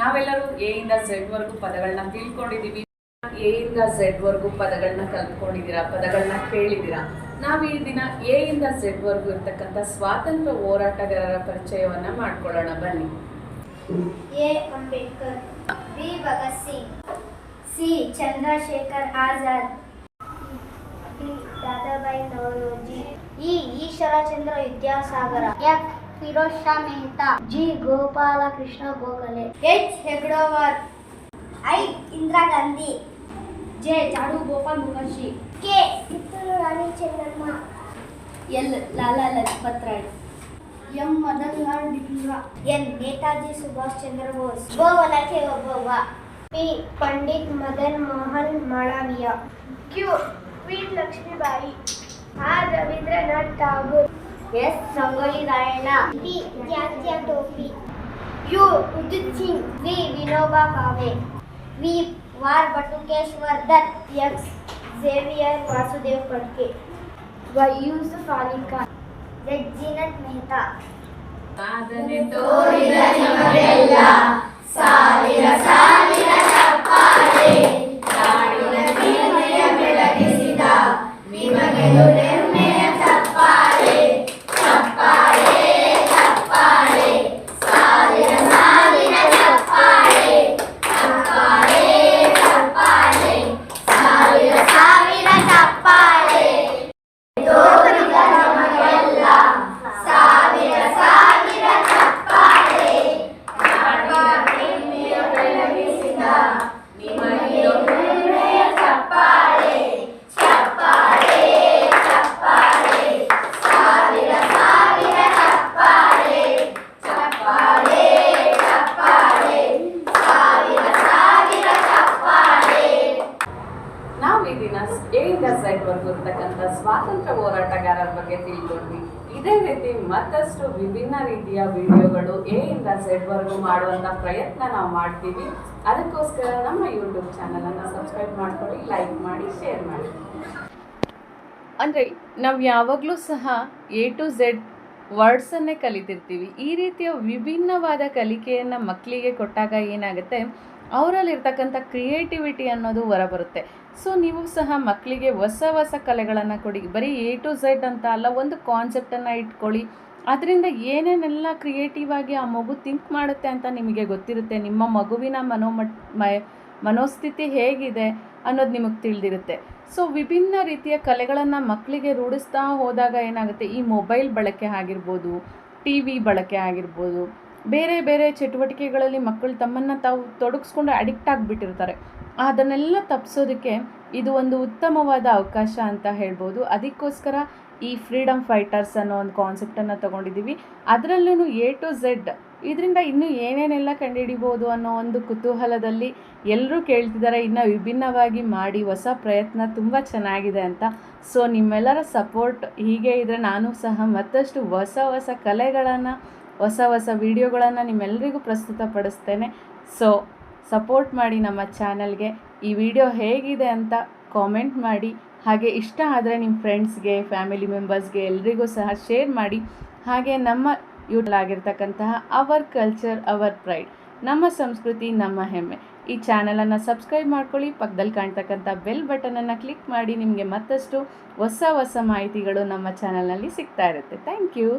ನಾವೆಲ್ಲರೂ ಎ ಇಂದ ಝೆಡ್ ವರೆಗೂ ಪದಗಳನ್ನ ತಿಳ್ಕೊಂಡಿದ್ದೀವಿ. ಎ ಇಂದ ಝೆಡ್ ವರೆಗೂ ಪದಗಳನ್ನ ಕಲ್ತ್ಕೊಂಡಿದ್ದೀರಾ, ಪದಗಳನ್ನ ಕೇಳಿದ್ದೀರಾ. ನಾವು ಈ ದಿನ ಎ ಇಂದ ಝೆಡ್ ವರೆಗೂ ಇರ್ತಕ್ಕಂಥ ಸ್ವಾತಂತ್ರ್ಯ ಹೋರಾಟಗಾರರ ಪರಿಚಯವನ್ನ ಮಾಡ್ಕೊಳ್ಳೋಣ ಬನ್ನಿ. A Ambedkar, B Bhagat Singh, C Chandrashekhar Azad, D Dadabhai Naoroji, E Ishwarchandra Vidyasagar, F Firoz Shah Mehta, G Gopalkrishna Gokhale, H Hegdekar, I Indira Gandhi, J Charu Gopal Mukherjee, K Kittur Rani Chennamma, L Lala Lajpat Rai, M Madan Lal Dhingra, N Netaji Subhash Chandra Bose, ಗೋವಲಕ್ಕೆ Obavva, P Pandit Madan Mohan Malaviya, Q queen Lakshmibai, R Rabindranath Tagore, S Sangolli Rayanna, T ತ್ಯಾಜ್ಯ ಟೋಪಿ, you Udit Singh, V Vinoba Bhave, V ವಾರ್ Batukeshwar Dutt, X Xavier Vasudev Phadke, Y Yusuf Ali Khan, Z Zeenat Mehta. ಸಾಧನೆ ತೋರಿದ ನಿಮಗೆಲ್ಲ ಸಾವಿರ ಸಾವಿರ ಚಪ್ಪಾಳೆ, ನಾಡಿನ ಕೀರ್ತಿಯ ಬೆಳಗಿಸಿದ ನಿಮಗೆಲ್ಲ ಹೆಮ್ಮೆಯ ಚಪ್ಪಾಳೆ, ಚಪ್ಪಾಳೆ ಚಪ್ಪಾಳೆ, ಸಾವಿರ ಸಾವಿರ ಚಪ್ಪಾಳೆ, ಚಪ್ಪಾಳೆ ಚಪ್ಪಾಳೆ, ಸಾವಿರ ಸಾವಿರ ಚಪ್ಪಾಳೆ ತೋರಿದ ನಮಗೆಲ್ಲ ಸಾವಿರ ಸಾವಿರ ಚಪ್ಪಾಳೆ, ನಾಡಿನ ಕೀರ್ತಿಯ ಬೆಳಗಿಸಿದ ನಿಮಗೆಲ್ಲ ಹೆಮ್ಮೆಯ ಚಪ್ಪಾಳೆ, ಚಪ್ಪಾಳೆ ಚಪ್ಪಾಳೆ, ಸಾವಿರ ಸಾವಿರ ಚಪ್ಪಾಳೆ, ಚಪ್ಪಾಳೆ ಚಪ್ಪಾಳೆ, ಸಾವಿರ ಸಾವಿರ ಚಪ್ಪಾಳೆ. ನಾವು ಈ ದಿನ ಎ ಇಂದ ಝೆಡ್ ವರೆಗೂ ಇರ್ತಕ್ಕಂಥ ಸ್ವಾತಂತ್ರ್ಯ ಹೋರಾಟಗಾರರ ಬಗ್ಗೆ ತಿಳ್ಕೊಂಡ್ವಿ. ಇದೇ ರೀತಿ ಮತ್ತಷ್ಟು ವಿಭಿನ್ನ ರೀತಿಯ ವಿಡಿಯೋಗಳು ಎ ಇಂದ ಝೆಡ್ ವರೆಗೂ ಮಾಡುವಂಥ ಪ್ರಯತ್ನ ನಾವು ಮಾಡ್ತೀವಿ. ಅದಕ್ಕೋಸ್ಕರ ನಮ್ಮ ಯೂಟ್ಯೂಬ್ ಚಾನಲನ್ನು ಸಬ್ಸ್ಕ್ರೈಬ್ ಮಾಡ್ಕೊಳ್ಳಿ, ಲೈಕ್ ಮಾಡಿ, ಶೇರ್ ಮಾಡಿ. ಅಂದರೆ ನಾವು ಯಾವಾಗಲೂ ಸಹ ಎ ಟು ಝೆಡ್ ವರ್ಡ್ಸನ್ನೇ ಕಲಿತಿರ್ತೀವಿ. ಈ ರೀತಿಯ ವಿಭಿನ್ನವಾದ ಕಲಿಕೆಯನ್ನು ಮಕ್ಕಳಿಗೆ ಕೊಟ್ಟಾಗ ಏನಾಗುತ್ತೆ, ಅವರಲ್ಲಿರ್ತಕ್ಕಂಥ ಕ್ರಿಯೇಟಿವಿಟಿ ಅನ್ನೋದು ಹೊರಬರುತ್ತೆ. ಸೊ ನೀವು ಸಹ ಮಕ್ಕಳಿಗೆ ಹೊಸ ಹೊಸ ಕಲೆಗಳನ್ನು ಕೊಡಿ. ಬರೀ ಎ ಟು ಝೆಡ್ ಅಂತ ಅಲ್ಲ, ಒಂದು ಕಾನ್ಸೆಪ್ಟನ್ನು ಇಟ್ಕೊಳ್ಳಿ. ಅದರಿಂದ ಏನೇನೆಲ್ಲ ಕ್ರಿಯೇಟಿವ್ ಆಗಿ ಆ ಮಗು ಥಿಂಕ್ ಮಾಡುತ್ತೆ ಅಂತ ನಿಮಗೆ ಗೊತ್ತಿರುತ್ತೆ. ನಿಮ್ಮ ಮಗುವಿನ ಮನೋಸ್ಥಿತಿ ಹೇಗಿದೆ ಅನ್ನೋದು ನಿಮಗೆ ತಿಳಿದಿರುತ್ತೆ. ಸೊ ವಿಭಿನ್ನ ರೀತಿಯ ಕಲೆಗಳನ್ನು ಮಕ್ಕಳಿಗೆ ರೂಢಿಸ್ತಾ ಹೋದಾಗ ಏನಾಗುತ್ತೆ, ಈ ಮೊಬೈಲ್ ಬಳಕೆ ಆಗಿರ್ಬೋದು, ಟಿ ವಿ ಬಳಕೆ ಆಗಿರ್ಬೋದು, ಬೇರೆ ಬೇರೆ ಚಟುವಟಿಕೆಗಳಲ್ಲಿ ಮಕ್ಕಳು ತಮ್ಮನ್ನು ತಾವು ತೊಡಗಿಸ್ಕೊಂಡು ಅಡಿಕ್ಟ್ ಆಗಿಬಿಟ್ಟಿರ್ತಾರೆ. ಅದನ್ನೆಲ್ಲ ತಪ್ಪಿಸೋದಕ್ಕೆ ಇದು ಒಂದು ಉತ್ತಮವಾದ ಅವಕಾಶ ಅಂತ ಹೇಳ್ಬೋದು. ಅದಕ್ಕೋಸ್ಕರ ಈ ಫ್ರೀಡಮ್ ಫೈಟರ್ಸ್ ಅನ್ನೋ ಒಂದು ಕಾನ್ಸೆಪ್ಟನ್ನು ತೊಗೊಂಡಿದ್ದೀವಿ. ಅದರಲ್ಲೂ ಎ ಟು ಝೆಡ್, ಇದರಿಂದ ಇನ್ನೂ ಏನೇನೆಲ್ಲ ಕಂಡುಹಿಡಿಬೋದು ಅನ್ನೋ ಒಂದು ಕುತೂಹಲದಲ್ಲಿ ಎಲ್ಲರೂ ಕೇಳ್ತಿದ್ದಾರೆ, ಇನ್ನೂ ವಿಭಿನ್ನವಾಗಿ ಮಾಡಿ, ಹೊಸ ಪ್ರಯತ್ನ ತುಂಬ ಚೆನ್ನಾಗಿದೆ ಅಂತ. ಸೊ ನಿಮ್ಮೆಲ್ಲರ ಸಪೋರ್ಟ್ ಹೀಗೆ ಇದ್ದರೆ ನಾನು ಸಹ ಮತ್ತಷ್ಟು ಹೊಸ ಹೊಸ ಕಲೆಗಳನ್ನು, ಹೊಸ ಹೊಸ ವಿಡಿಯೋಗಳನ್ನು ನಿಮ್ಮೆಲ್ಲರಿಗೂ ಪ್ರಸ್ತುತಪಡಿಸ್ತೇನೆ. ಸೊ ಸಪೋರ್ಟ್ ಮಾಡಿ ನಮ್ಮ ಚಾನಲ್ಗೆ. ಈ ವಿಡಿಯೋ ಹೇಗಿದೆ ಅಂತ ಕಾಮೆಂಟ್ ಮಾಡಿ. ಹಾಗೆ ಇಷ್ಟ ಆದರೆ ನಿಮ್ಮ ಫ್ರೆಂಡ್ಸ್ಗೆ, ಫ್ಯಾಮಿಲಿ ಮೆಂಬರ್ಸ್ಗೆ ಎಲ್ರಿಗೂ ಸಹ ಶೇರ್ ಮಾಡಿ. ಹಾಗೆ ನಮ್ಮ ಆಗಿರ್ತಕ್ಕಂತಹ ಅವರ್ ಕಲ್ಚರ್ ಅವರ್ ಪ್ರೈಡ್, ನಮ್ಮ ಸಂಸ್ಕೃತಿ ನಮ್ಮ ಹೆಮ್ಮೆ, ಈ ಚಾನಲನ್ನು ಸಬ್ಸ್ಕ್ರೈಬ್ ಮಾಡ್ಕೊಳ್ಳಿ. ಪಕ್ಕದಲ್ಲಿ ಕಾಣ್ತಕ್ಕಂಥ ಬೆಲ್ ಬಟನನ್ನು ಕ್ಲಿಕ್ ಮಾಡಿ. ನಿಮಗೆ ಮತ್ತಷ್ಟು ಹೊಸ ಹೊಸ ಮಾಹಿತಿಗಳು ನಮ್ಮ ಚಾನಲ್ನಲ್ಲಿ ಸಿಗ್ತಾ ಇರುತ್ತೆ. Thank you.